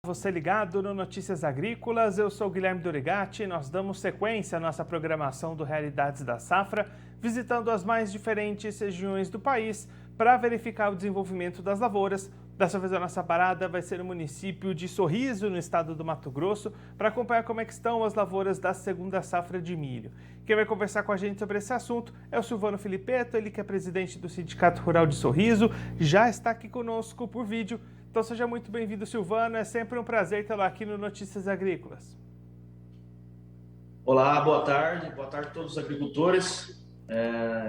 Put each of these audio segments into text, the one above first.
você ligado no Notícias Agrícolas, eu sou Guilherme Dorigatti e nós damos sequência à nossa programação do Realidades da Safra, visitando as mais diferentes regiões do país para verificar o desenvolvimento das lavouras. Dessa vez a nossa parada vai ser no município de Sorriso, no estado do Mato Grosso, para acompanhar como é que estão as lavouras da segunda safra de milho. Quem vai conversar com a gente sobre esse assunto é o Silvano Filipeto, ele que é presidente do Sindicato Rural de Sorriso, já está aqui conosco por vídeo. Então seja muito bem-vindo, Silvano, é sempre um prazer tê-lo aqui no Notícias Agrícolas. Olá, boa tarde a todos os agricultores,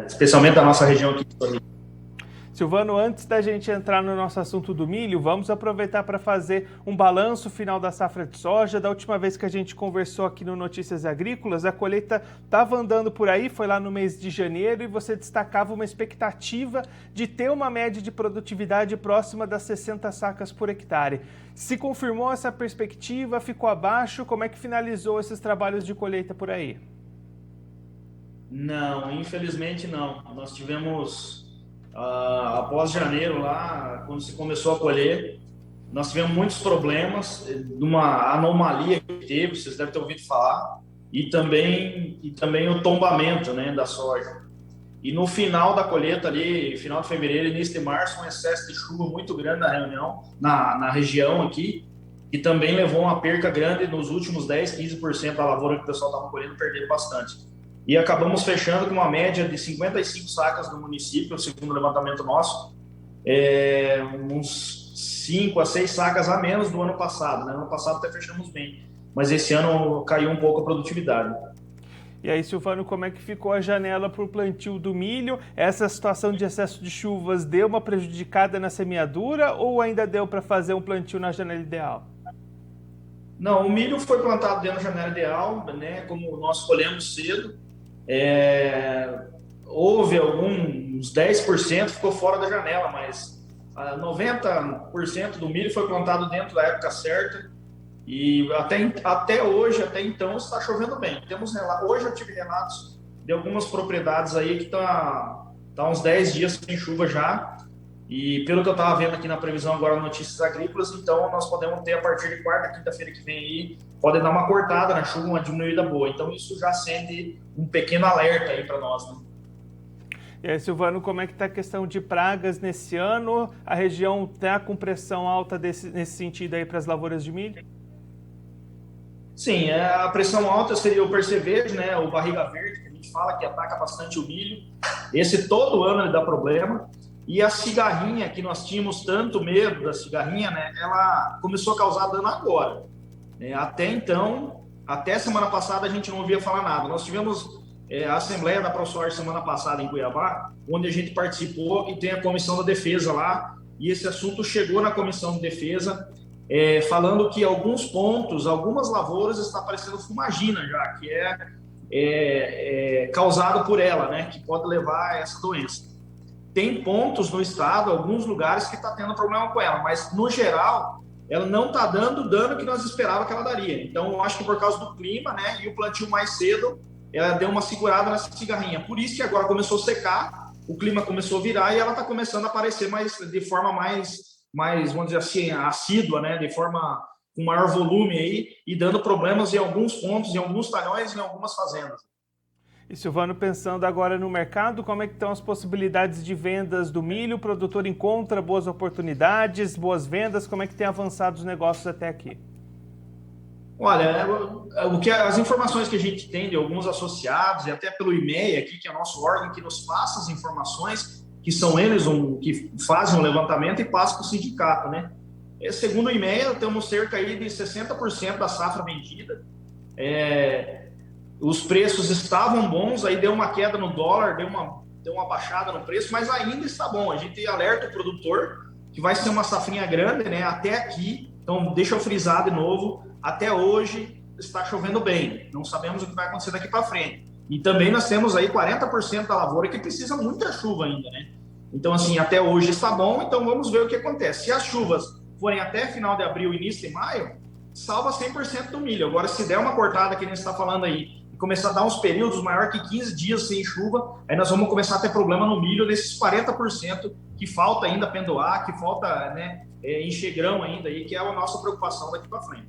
especialmente da nossa região aqui de Sorriso. Silvano, antes da gente entrar no nosso assunto do milho, vamos aproveitar para fazer um balanço final da safra de soja. Da última vez que a gente conversou aqui no Notícias Agrícolas, a colheita estava andando por aí, foi lá no mês de janeiro, e você destacava uma expectativa de ter uma média de produtividade próxima das 60 sacas por hectare. Se confirmou essa perspectiva, ficou abaixo? Como é que finalizou esses trabalhos de colheita por aí? Não, infelizmente não. Nós tivemos... após janeiro lá, quando se começou a colher, nós tivemos muitos problemas, de uma anomalia que teve, vocês devem ter ouvido falar, e também o tombamento, né, da soja. E no final da colheita ali, final de fevereiro, início de março, um excesso de chuva muito grande na região aqui, e também levou uma perca grande nos últimos 10, 15% da lavoura que o pessoal estava colhendo, perderam bastante. E acabamos fechando com uma média de 55 sacas no município, segundo o levantamento nosso, uns 5 a 6 sacas a menos do ano passado, né? No ano passado até fechamos bem, mas esse ano caiu um pouco a produtividade. E aí, Silvano, como é que ficou a janela para o plantio do milho? Essa situação de excesso de chuvas deu uma prejudicada na semeadura ou ainda deu para fazer um plantio na janela ideal? Não, o milho foi plantado dentro da janela ideal, né? Como nós colhemos cedo. Houve uns 10% ficou fora da janela, mas 90% do milho foi plantado dentro da época certa, e até hoje, até então, está chovendo bem. Hoje eu tive relatos de algumas propriedades aí que tá uns 10 dias sem chuva já, e pelo que eu estava vendo aqui na previsão agora no Notícias Agrícolas, então nós podemos ter a partir de quarta, quinta-feira que vem aí, pode dar uma cortada na chuva, uma diminuída boa. Então isso já acende um pequeno alerta aí para nós, né? E aí, Silvano, como é que está a questão de pragas nesse ano? A região está com pressão alta nesse sentido aí para as lavouras de milho? Sim, a pressão alta seria o percevejo, né? O barriga verde, que a gente fala que ataca bastante o milho. Esse todo ano ele dá problema. E a cigarrinha, que nós tínhamos tanto medo da cigarrinha, né? Ela começou a causar dano agora. Até então, até semana passada a gente não ouvia falar nada. Nós tivemos a Assembleia da ProSoja semana passada em Cuiabá, onde a gente participou e tem a Comissão da Defesa lá, e esse assunto chegou na Comissão de Defesa, falando que alguns pontos, algumas lavouras está aparecendo fumagina já, que é causado por ela, né? Que pode levar a essa doença. Tem pontos no estado, alguns lugares que está tendo problema com ela, mas no geral ela não está dando o dano que nós esperávamos que ela daria. Então eu acho que por causa do clima, né, e o plantio mais cedo, ela deu uma segurada nessa cigarrinha. Por isso que agora começou a secar, o clima começou a virar e ela está começando a aparecer de forma mais, vamos dizer assim, assídua, né, de forma com maior volume aí, e dando problemas em alguns pontos, em alguns talhões, em algumas fazendas. E, Silvano, pensando agora no mercado, como é que estão as possibilidades de vendas do milho? O produtor encontra boas oportunidades, boas vendas? Como é que tem avançado os negócios até aqui? Olha, as informações que a gente tem de alguns associados, e até pelo e-mail aqui, que é o nosso órgão que nos passa as informações, que são eles que fazem o levantamento e passam para o sindicato, né? Segundo o e-mail, temos cerca aí de 60% da safra vendida. Os preços estavam bons, aí deu uma queda no dólar, deu uma baixada no preço, mas ainda está bom. A gente alerta o produtor que vai ser uma safrinha grande, né? Até aqui, então deixa eu frisar de novo, até hoje está chovendo bem. Não sabemos o que vai acontecer daqui para frente. E também nós temos aí 40% da lavoura que precisa muita chuva ainda, né? Então, assim, até hoje está bom, então vamos ver o que acontece. Se as chuvas forem até final de abril, início de maio, salva 100% do milho. Agora, se der uma cortada que a gente está falando aí, começar a dar uns períodos maior que 15 dias sem chuva, aí nós vamos começar a ter problema no milho, nesses 40% que falta ainda pendoar, que falta, né, encher grão ainda, aí, que é a nossa preocupação daqui para frente.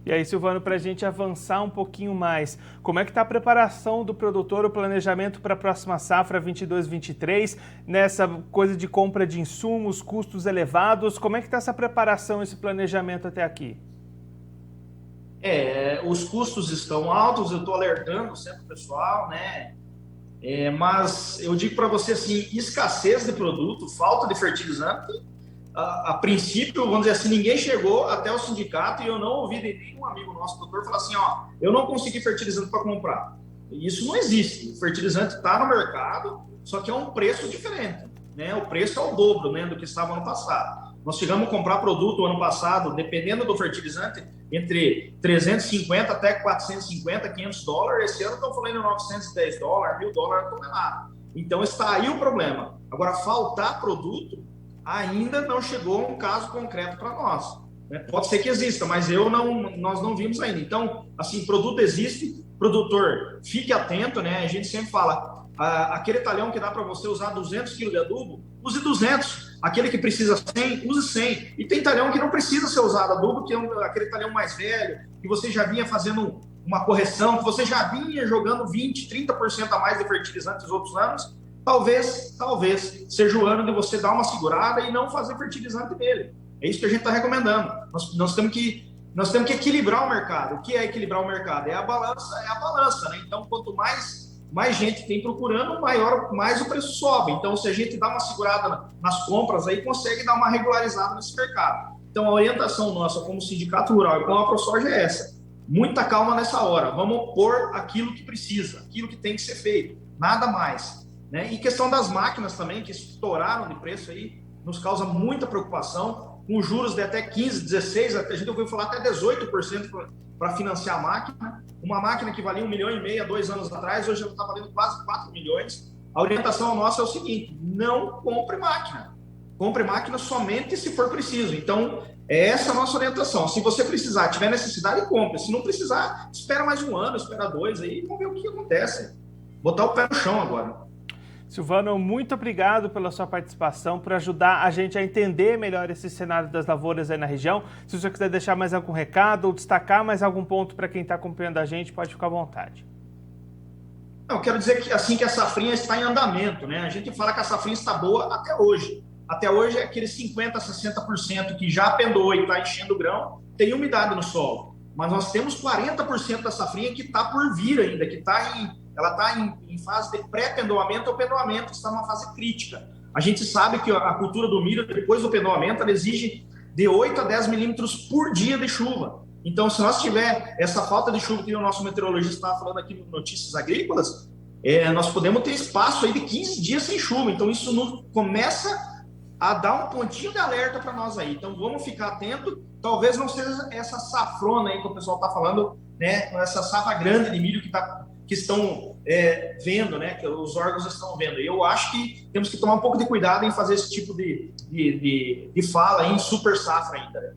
E aí, Silvano, para a gente avançar um pouquinho mais, como é que está a preparação do produtor, o planejamento para a próxima safra 22-23, nessa coisa de compra de insumos, custos elevados, como é que está essa preparação, esse planejamento até aqui? Os custos estão altos, eu estou alertando sempre o pessoal, né? Mas eu digo para você assim, escassez de produto, falta de fertilizante, a princípio, vamos dizer assim, ninguém chegou até o sindicato e eu não ouvi de nenhum amigo nosso doutor falar assim, ó, eu não consegui fertilizante para comprar. Isso não existe. O fertilizante está no mercado, só que é um preço diferente, né? O preço é o dobro, né, do que estava ano passado. Nós chegamos a comprar produto ano passado, dependendo do fertilizante, entre 350 até 450, 500 dólares. Esse ano estão falando $910, $1.000 a tonelada. Então está aí o problema. Agora, faltar produto ainda não chegou a um caso concreto para nós, né? Pode ser que exista, mas nós não vimos ainda. Então, assim, produto existe, produtor, fique atento, né? A gente sempre fala, aquele talhão que dá para você usar 200 kg de adubo, use 200. Aquele que precisa 100, use 100. E tem talhão que não precisa ser usado adubo, que é aquele talhão mais velho, que você já vinha fazendo uma correção, que você já vinha jogando 20, 30% a mais de fertilizante nos outros anos. Talvez seja o ano de você dar uma segurada e não fazer fertilizante nele. É isso que a gente está recomendando. Nós temos que equilibrar o mercado. O que é equilibrar o mercado? É a balança, né? Então, quanto mais gente tem procurando, mais o preço sobe. Então, se a gente dá uma segurada nas compras, aí consegue dar uma regularizada nesse mercado. Então, a orientação nossa como Sindicato Rural e como a ProSoja é essa. Muita calma nessa hora. Vamos pôr aquilo que precisa, aquilo que tem que ser feito. Nada mais. Né? E questão das máquinas também, que estouraram de preço aí, nos causa muita preocupação, com juros de até 15%, 16%, a gente ouviu falar até 18% para financiar a máquina. Uma máquina que valia 1,5 milhão há 2 anos atrás, hoje está valendo quase 4 milhões. A orientação nossa é o seguinte, não compre máquina. Compre máquina somente se for preciso. Então, essa é a nossa orientação. Se você precisar, tiver necessidade, compre. Se não precisar, espera mais 1 ano, espera 2, aí vamos ver o que acontece. Botar o pé no chão agora. Silvano, muito obrigado pela sua participação, por ajudar a gente a entender melhor esse cenário das lavouras aí na região. Se o senhor quiser deixar mais algum recado ou destacar mais algum ponto para quem está acompanhando a gente, pode ficar à vontade. Eu quero dizer que assim que a safrinha está em andamento, né? A gente fala que a safrinha está boa até hoje. Até hoje é aqueles 50%, 60% que já pendou e está enchendo o grão, tem umidade no solo. Mas nós temos 40% da safrinha que está por vir ainda, que ela está em fase de pré-pendoamento ou pendoamento, está numa fase crítica. A gente sabe que a cultura do milho, depois do pendoamento, ela exige de 8 a 10 milímetros por dia de chuva. Então, se nós tiver essa falta de chuva que o nosso meteorologista está falando aqui no Notícias Agrícolas, nós podemos ter espaço aí de 15 dias sem chuva. Então, isso começa a dar um pontinho de alerta para nós aí. Então, vamos ficar atento. Talvez não seja essa safrona aí que o pessoal está falando, né? Essa safra grande de milho que estão vendo, né? Que os órgãos estão vendo. Eu acho que temos que tomar um pouco de cuidado em fazer esse tipo de fala em super safra ainda, né?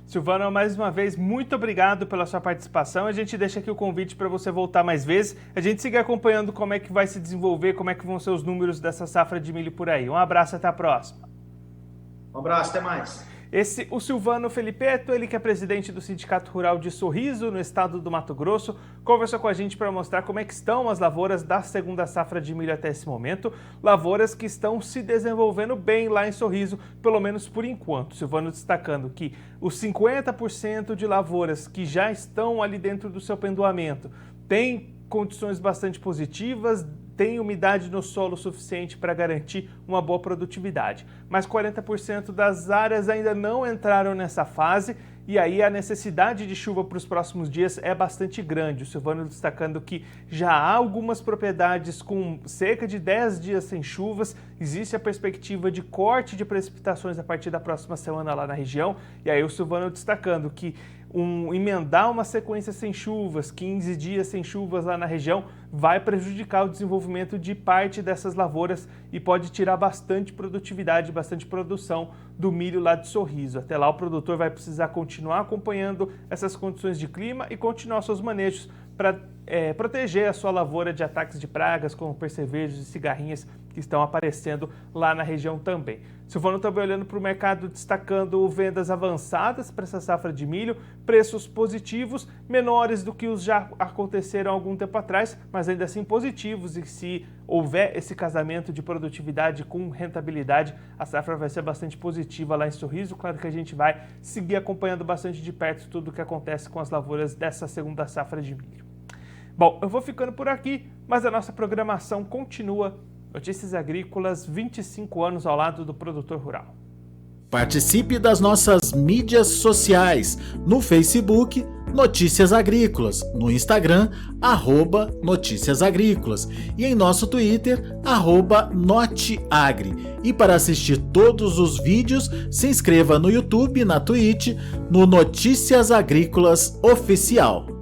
Silvano, mais uma vez, muito obrigado pela sua participação. A gente deixa aqui o convite para você voltar mais vezes. A gente siga acompanhando como é que vai se desenvolver, como é que vão ser os números dessa safra de milho por aí. Um abraço, até a próxima. Um abraço, até mais. O Silvano Felipeto, ele que é presidente do Sindicato Rural de Sorriso, no estado do Mato Grosso, conversou com a gente para mostrar como é que estão as lavouras da segunda safra de milho até esse momento, lavouras que estão se desenvolvendo bem lá em Sorriso, pelo menos por enquanto. Silvano destacando que os 50% de lavouras que já estão ali dentro do seu pendoamento têm condições bastante positivas, tem umidade no solo suficiente para garantir uma boa produtividade. Mas 40% das áreas ainda não entraram nessa fase e aí a necessidade de chuva para os próximos dias é bastante grande. O Silvano destacando que já há algumas propriedades com cerca de 10 dias sem chuvas, existe a perspectiva de corte de precipitações a partir da próxima semana lá na região, e aí o Silvano destacando que emendar uma sequência sem chuvas, 15 dias sem chuvas lá na região, vai prejudicar o desenvolvimento de parte dessas lavouras e pode tirar bastante produtividade, bastante produção do milho lá de Sorriso. Até lá o produtor vai precisar continuar acompanhando essas condições de clima e continuar seus manejos para proteger a sua lavoura de ataques de pragas, como percevejos e cigarrinhas que estão aparecendo lá na região também. Silvano também olhando para o mercado, destacando vendas avançadas para essa safra de milho, preços positivos, menores do que os já aconteceram há algum tempo atrás, mas ainda assim positivos, e se houver esse casamento de produtividade com rentabilidade, a safra vai ser bastante positiva lá em Sorriso. Claro que a gente vai seguir acompanhando bastante de perto tudo o que acontece com as lavouras dessa segunda safra de milho. Bom, eu vou ficando por aqui, mas a nossa programação continua. Notícias Agrícolas, 25 anos ao lado do produtor rural. Participe das nossas mídias sociais, no Facebook, Notícias Agrícolas, no Instagram, @Notícias Agrícolas e em nosso Twitter, @Noteagri. E para assistir todos os vídeos, se inscreva no YouTube, na Twitch, no Notícias Agrícolas Oficial.